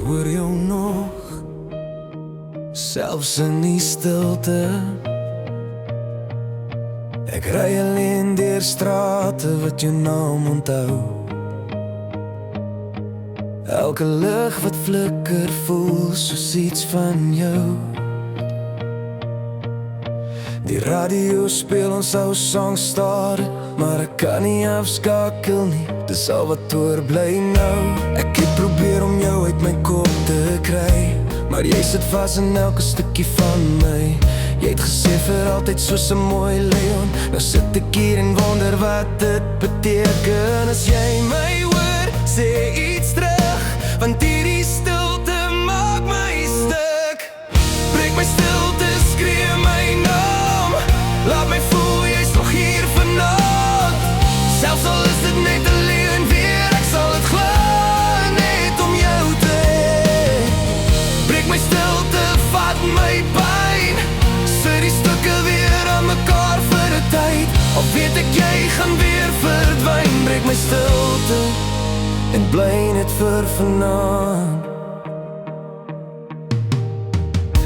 hoor jou nog, selfs in die stilte. Ek ry alleen deur strate wat jou naam onthou. Elke lig wat flikker voel soos iets van jou. Die radio speel ons ou songs stadig, maar ek kan nie afskakel nie, dis al wat oorbly nou. Ek het probeer om jou uit my kop te kry, maar jy sit vas in elke stukkie van my. Jy het gesê vir altyd soos 'n mooi leon, nou sit ek hier en wonder wat dit beteken. As jy my hoor, sê iets terug, want hierdie stilte maak my stuk. Breek my stilte, skree my naam, laat my voel jy's nog hier vanaand. Selfs al is dit net 'n leuen weer, ek sal dit glo net om jou te hê. Breek my stilte, vat my pyn, sit die stukke weer aan mekaar vir 'n tyd. Al weet ek jy gaan weer verdwyn. Breek my stilte en bly net vir vanaand.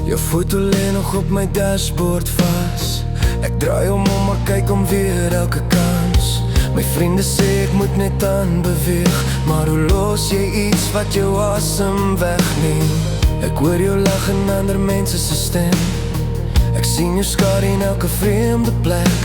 Jou foto lê nog op my dashboard vas. Ek draai om, maar kyk om weer elke kans. My vriende sê ek moet net aanbeweeg, maar hoe los jy iets wat jou asem wegneem? Ek hoor jou lag in ander mense se stem. Ek sien jou skare in elke vreemde plek.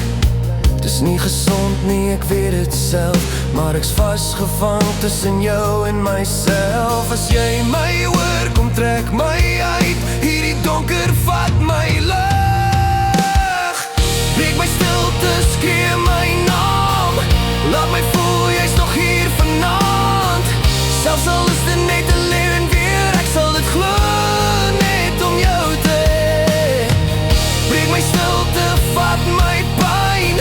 Dis nie gesond nie, ek weet dit self, maar ek's vasgevang tussen jou en myself. As jy my hoor, kom trek my uit, hierdie donker vat my lig. Breek my stilte, skree my naam, laat my voel jy's nog hier vanaand. Selfs al is dit net 'n leuen weer, ek sal dit glo net om jou te hê. Breek my stilte, vat my pyn,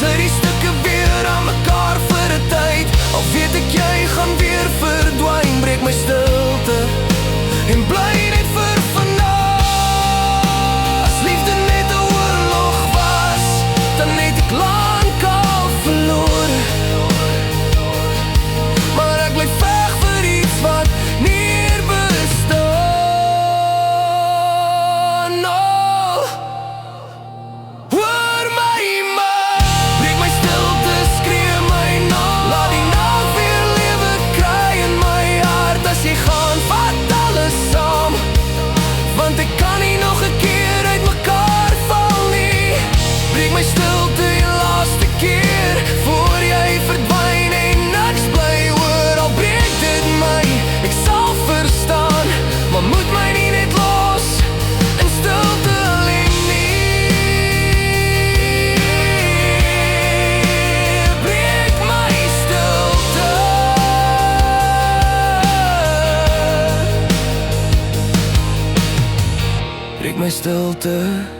sit die stukke weer aan mekaar vir 'n tyd. Al weet ek jy gaan weer verdwyn. Breek my stilte en bly net vir vanaand. As liefde net 'n oorlog was, dan het ek lank al verloor. Maar ek bly veg vir iets wat nie meer bestaan. Oh, hoor my maar. Breek my stilte, skree my naam, laat die nag weer lewe kry in my hart. As jy gaan, vat alles saam, want ek kan nie nog 'n keer uit mekaar val nie. Breek my stilte die laaste keer, voor jy verdwyn en niks bly oor. Al breek dit my, ek sal verstaan, maar moet my nie net los in stilte alleen nie. Breek my stilte. Breek my stilte.